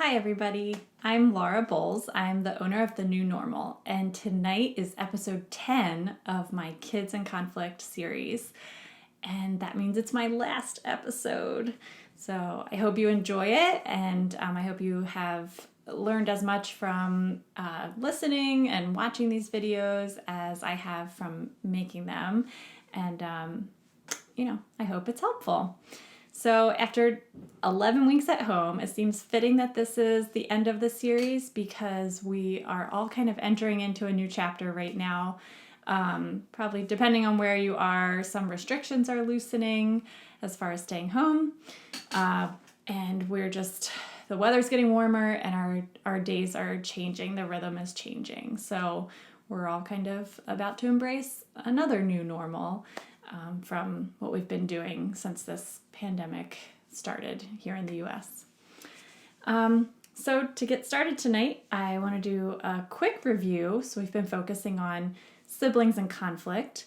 Hi, everybody. I'm Laura Bowles. I'm the owner of The New Normal, and tonight is episode 10 of my Kids in Conflict series. And that means it's my last episode. So I hope you enjoy it, and I hope you have learned as much from listening and watching these videos as I have from making them. And, I hope it's helpful. So after 11 weeks at home, it seems fitting that this is the end of the series because we are all kind of entering into a new chapter right now. Probably depending on where you are, some restrictions are loosening as far as staying home. And the weather's getting warmer and our days are changing. The rhythm is changing. So we're all kind of about to embrace another new normal. From what we've been doing since this pandemic started here in the US. So to get started tonight, I want to do a quick review. So we've been focusing on siblings and conflict.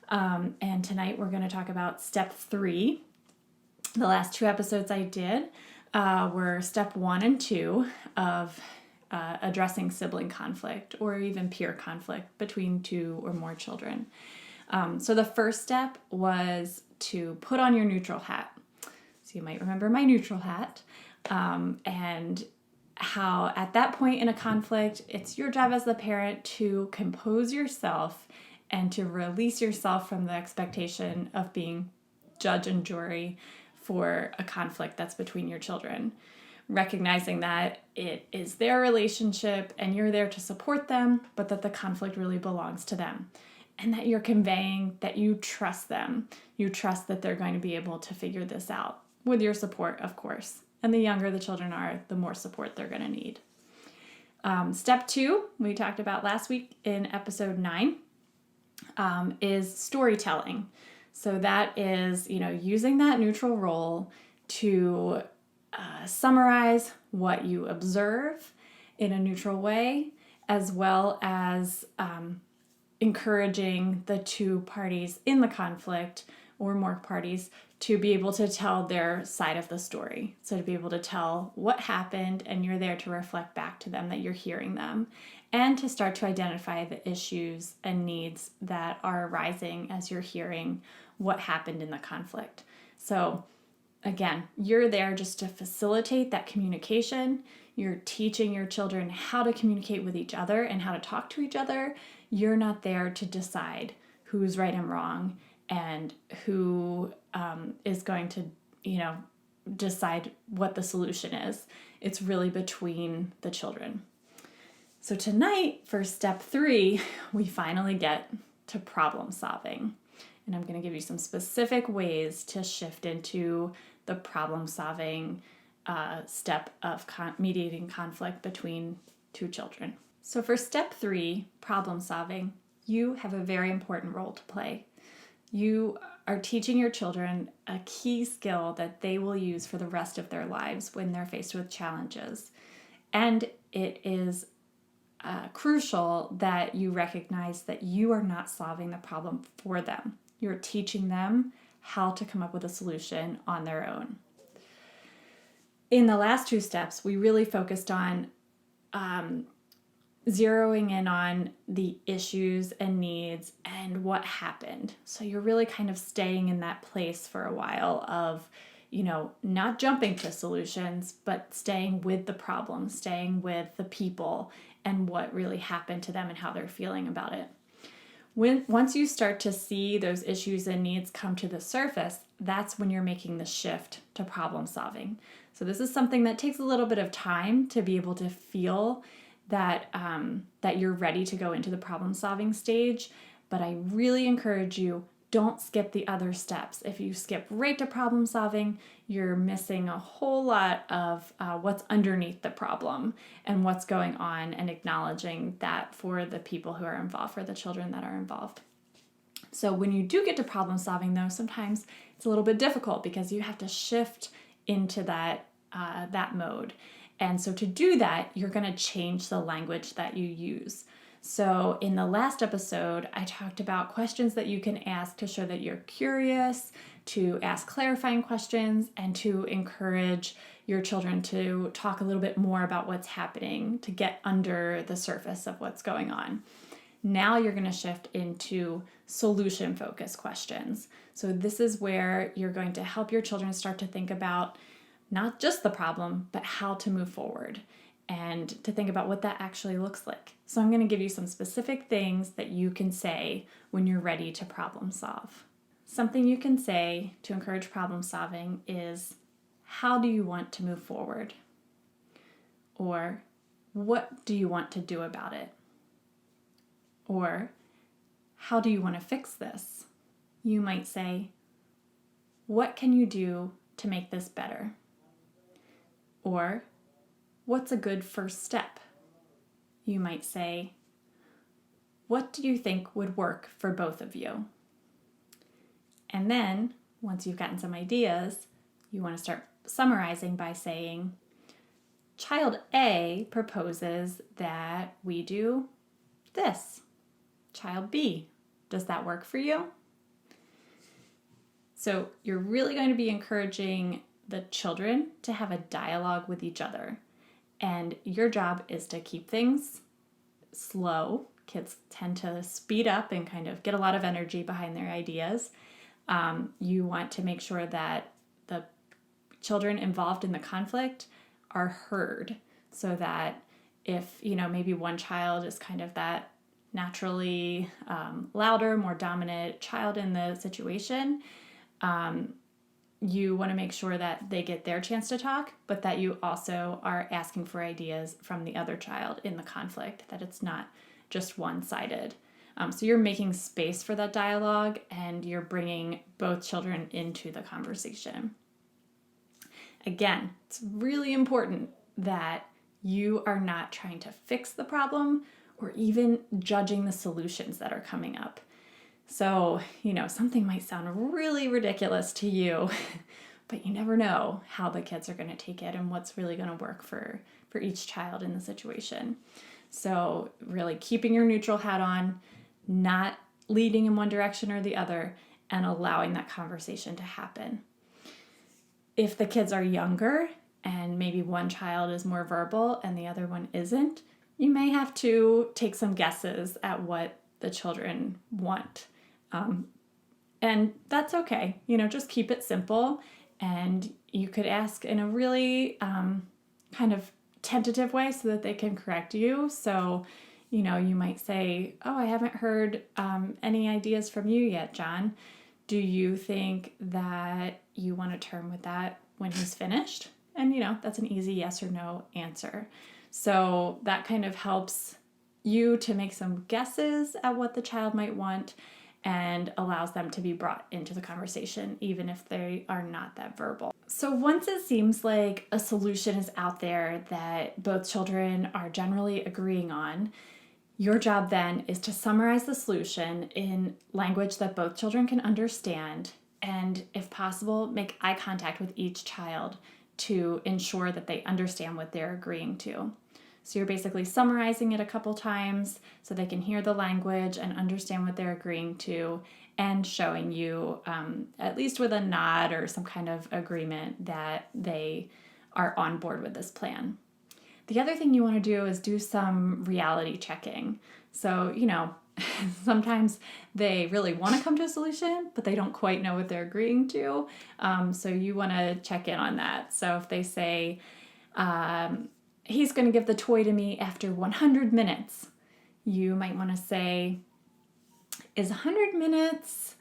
And tonight we're going to talk about step 3. The last 2 episodes I did were step 1 and 2 of addressing sibling conflict or even peer conflict between 2 or more children. So the first step was to put on your neutral hat. So you might remember my neutral hat, and how at that point in a conflict, it's your job as the parent to compose yourself and to release yourself from the expectation of being judge and jury for a conflict that's between your children. Recognizing that it is their relationship and you're there to support them, but that the conflict really belongs to them. And that you're conveying that you trust them. You trust that they're going to be able to figure this out with your support, of course. And the younger the children are, the more support they're going to need. Step 2, we talked about last week in episode 9, is storytelling. So that is, using that neutral role to summarize what you observe in a neutral way, as well as encouraging the 2 parties in the conflict or more parties to be able to tell their side of the story. So to be able to tell what happened, and you're there to reflect back to them that you're hearing them, and to start to identify the issues and needs that are arising as you're hearing what happened in the conflict. So again, you're there just to facilitate that communication. You're teaching your children how to communicate with each other and how to talk to each other. You're not there to decide who's right and wrong and who is going to, decide what the solution is. It's really between the children. So tonight, for step 3, we finally get to problem solving. And I'm going to give you some specific ways to shift into the problem solving step of mediating conflict between 2 children. So for step 3, problem solving, you have a very important role to play. You are teaching your children a key skill that they will use for the rest of their lives when they're faced with challenges. And it is crucial that you recognize that you are not solving the problem for them. You're teaching them how to come up with a solution on their own. In the last 2 steps, we really focused on zeroing in on the issues and needs and what happened. So you're really kind of staying in that place for a while of, not jumping to solutions, but staying with the problem, staying with the people and what really happened to them and how they're feeling about it. Once you start to see those issues and needs come to the surface, that's when you're making the shift to problem solving. So this is something that takes a little bit of time to be able to feel that you're ready to go into the problem solving stage. But I really encourage you, don't skip the other steps. If you skip right to problem solving, you're missing a whole lot of what's underneath the problem and what's going on, and acknowledging that for the people who are involved, for the children that are involved. So when you do get to problem solving, though, sometimes it's a little bit difficult because you have to shift into that mode. And so to do that, you're going to change the language that you use. So in the last episode, I talked about questions that you can ask to show that you're curious, to ask clarifying questions, and to encourage your children to talk a little bit more about what's happening, to get under the surface of what's going on. Now you're going to shift into solution-focused questions. So this is where you're going to help your children start to think about not just the problem, but how to move forward and to think about what that actually looks like. So I'm going to give you some specific things that you can say when you're ready to problem solve. Something you can say to encourage problem solving is, how do you want to move forward? Or, what do you want to do about it? Or, how do you want to fix this? You might say, what can you do to make this better? Or, what's a good first step? You might say, what do you think would work for both of you? And then, once you've gotten some ideas, you want to start summarizing by saying, Child A proposes that we do this. Child B, does that work for you? So you're really going to be encouraging the children to have a dialogue with each other. And your job is to keep things slow. Kids tend to speed up and kind of get a lot of energy behind their ideas. You want to make sure that the children involved in the conflict are heard, so that if, maybe one child is kind of that naturally louder, more dominant child in the situation, you want to make sure that they get their chance to talk, but that you also are asking for ideas from the other child in the conflict, that it's not just one-sided. So you're making space for that dialogue, and you're bringing both children into the conversation. Again, it's really important that you are not trying to fix the problem or even judging the solutions that are coming up. So, something might sound really ridiculous to you, but you never know how the kids are going to take it and what's really going to work for each child in the situation. So really keeping your neutral hat on, not leading in one direction or the other, and allowing that conversation to happen. If the kids are younger and maybe one child is more verbal and the other one isn't, you may have to take some guesses at what the children want. And that's okay. Just keep it simple. And you could ask in a really kind of tentative way so that they can correct you. So, you might say, oh, I haven't heard any ideas from you yet, John. Do you think that you want to turn with that when he's finished? And, that's an easy yes or no answer. So that kind of helps you to make some guesses at what the child might want and allows them to be brought into the conversation, even if they are not that verbal. So once it seems like a solution is out there that both children are generally agreeing on, your job then is to summarize the solution in language that both children can understand, and if possible, make eye contact with each child to ensure that they understand what they're agreeing to. So you're basically summarizing it a couple times so they can hear the language and understand what they're agreeing to, and showing you, at least with a nod or some kind of agreement, that they are on board with this plan. The other thing you want to do is do some reality checking. So, sometimes they really want to come to a solution, but they don't quite know what they're agreeing to. So you want to check in on that. So if they say, he's going to give the toy to me after 100 minutes, you might want to say, is 100 minutes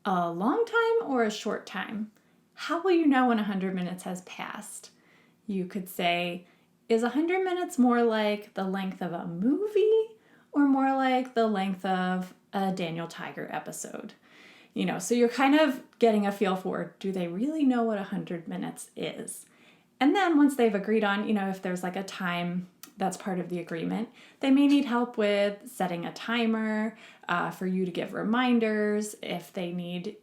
a long time or a short time? How will you know when 100 minutes has passed? You could say, is 100 minutes more like the length of a movie or more like the length of a Daniel Tiger episode? So you're kind of getting a feel for, do they really know what 100 minutes is? And then once they've agreed on, if there's like a time that's part of the agreement, they may need help with setting a timer for you to give reminders if they need,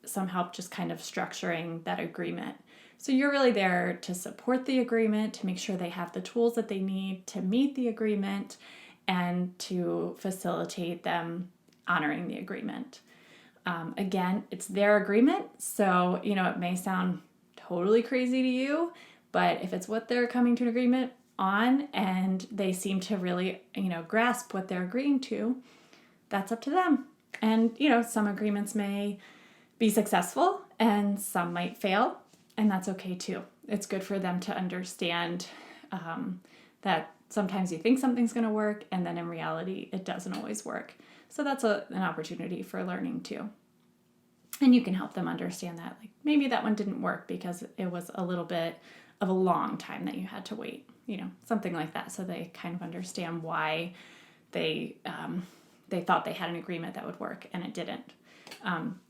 some help just kind of structuring that agreement. So you're really there to support the agreement, to make sure they have the tools that they need to meet the agreement, and to facilitate them honoring the agreement. Again, it's their agreement, so, it may sound totally crazy to you, but if it's what they're coming to an agreement on and they seem to really, grasp what they're agreeing to, that's up to them. And, some agreements may be successful and some might fail, and that's okay too. It's good for them to understand that sometimes you think something's going to work and then in reality it doesn't always work. So that's an opportunity for learning too. And you can help them understand that, like, maybe that one didn't work because it was a little bit of a long time that you had to wait, something like that. So they kind of understand why they thought they had an agreement that would work and it didn't.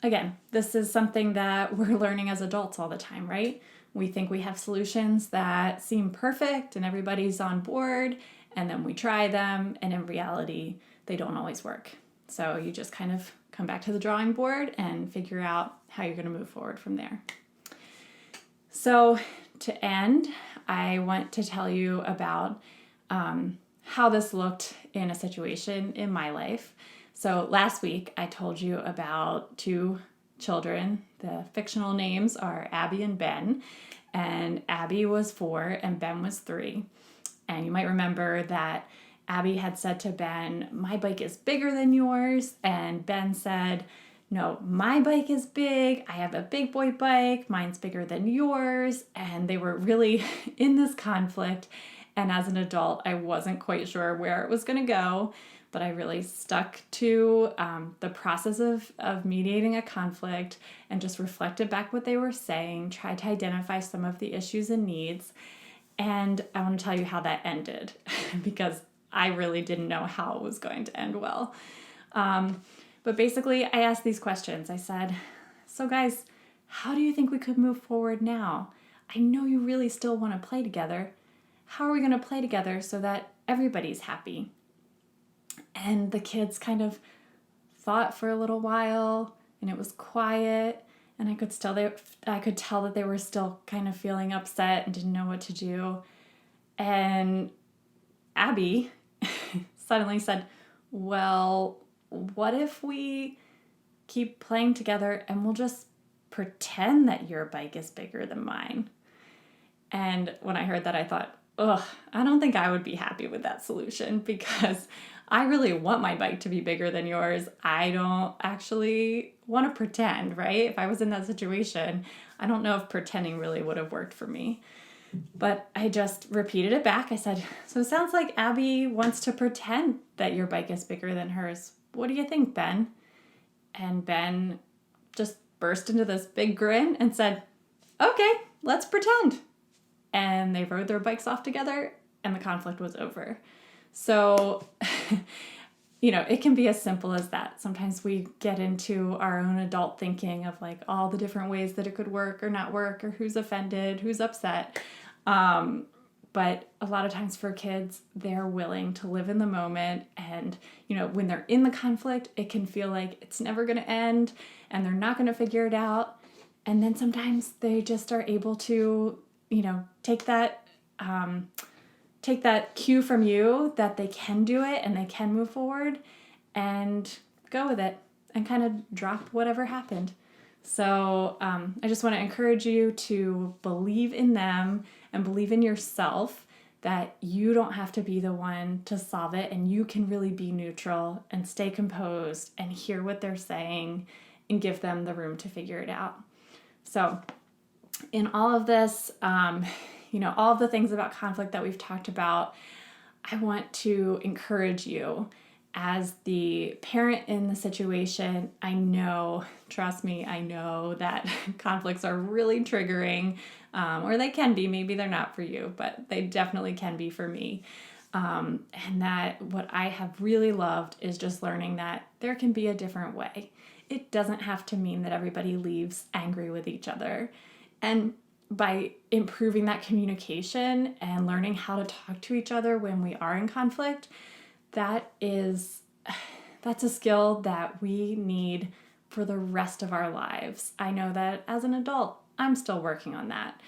Again, this is something that we're learning as adults all the time, right? We think we have solutions that seem perfect and everybody's on board, and then we try them, and in reality, they don't always work. So you just kind of come back to the drawing board and figure out how you're going to move forward from there. So to end, I want to tell you about how this looked in a situation in my life. So last week, I told you about two children. The fictional names are Abby and Ben, and Abby was 4 and Ben was 3. And you might remember that Abby had said to Ben, "My bike is bigger than yours," and Ben said, "No, my bike is big. I have a big boy bike. Mine's bigger than yours." And they were really in this conflict. And as an adult, I wasn't quite sure where it was going to go, but I really stuck to the process of mediating a conflict and just reflected back what they were saying, tried to identify some of the issues and needs. And I want to tell you how that ended because I really didn't know how it was going to end well. But basically, I asked these questions. I said, "So guys, how do you think we could move forward now? I know you really still want to play together. How are we going to play together so that everybody's happy?" And the kids kind of thought for a little while, and it was quiet, and I could tell that they were still kind of feeling upset and didn't know what to do. And Abby suddenly said, "Well, what if we keep playing together and we'll just pretend that your bike is bigger than mine?" And when I heard that, I thought, I don't think I would be happy with that solution because I really want my bike to be bigger than yours. I don't actually want to pretend, right? If I was in that situation, I don't know if pretending really would have worked for me. But I just repeated it back. I said, "So it sounds like Abby wants to pretend that your bike is bigger than hers. What do you think, Ben?" And Ben just burst into this big grin and said, "Okay, let's pretend." And they rode their bikes off together and the conflict was over. So, it can be as simple as that. Sometimes we get into our own adult thinking of like all the different ways that it could work or not work or who's offended, who's upset. But a lot of times for kids, they're willing to live in the moment. And, when they're in the conflict, it can feel like it's never going to end and they're not going to figure it out. And then sometimes they just are able to, take that cue from you that they can do it and they can move forward and go with it and kind of drop whatever happened. So I just want to encourage you to believe in them and believe in yourself that you don't have to be the one to solve it and you can really be neutral and stay composed and hear what they're saying and give them the room to figure it out. So in all of this, all of the things about conflict that we've talked about, I want to encourage you as the parent in the situation. Trust me, I know that conflicts are really triggering, or they can be. Maybe they're not for you, but they definitely can be for me. And that what I have really loved is just learning that there can be a different way. It doesn't have to mean that everybody leaves angry with each other. And by improving that communication and learning how to talk to each other when we are in conflict, that's a skill that we need for the rest of our lives. I know that as an adult, I'm still working on that.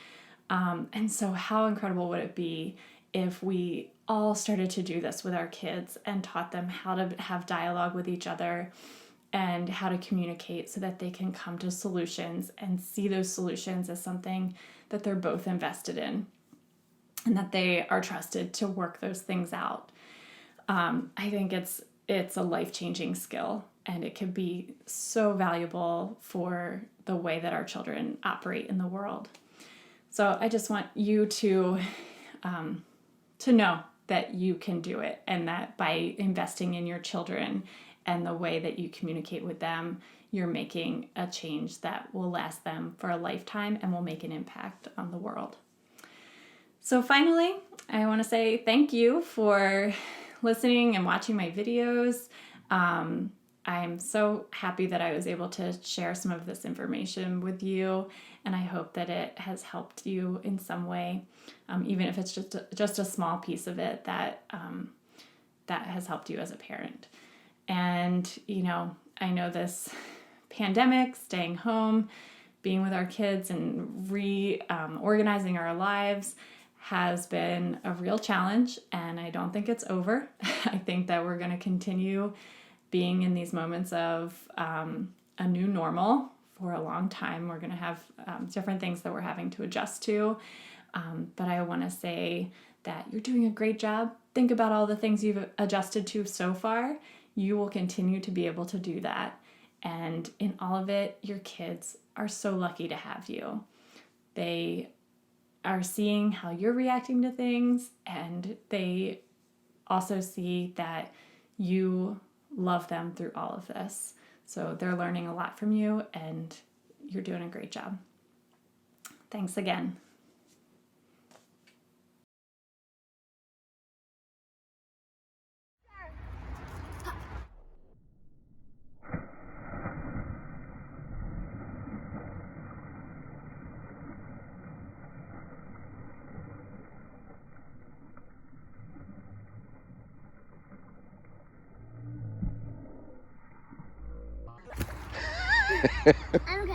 And so how incredible would it be if we all started to do this with our kids and taught them how to have dialogue with each other and how to communicate so that they can come to solutions and see those solutions as something that they're both invested in and that they are trusted to work those things out. I think it's a life-changing skill, and it can be so valuable for the way that our children operate in the world. So I just want you to know that you can do it, and that by investing in your children and the way that you communicate with them, you're making a change that will last them for a lifetime and will make an impact on the world. So finally, I want to say thank you for listening and watching my videos. I'm so happy that I was able to share some of this information with you, and I hope that it has helped you in some way, even if it's just a small piece of it that has helped you as a parent. And, I know this pandemic, staying home, being with our kids and reorganizing our lives has been a real challenge, and I don't think it's over. I think that we're going to continue being in these moments of a new normal for a long time. We're going to have different things that we're having to adjust to, but I want to say that you're doing a great job. Think about all the things you've adjusted to so far. You will continue to be able to do that, and in all of it, your kids are so lucky to have you. They are seeing how you're reacting to things, and they also see that you love them through all of this. So they're learning a lot from you, and you're doing a great job. Thanks again. I'm okay.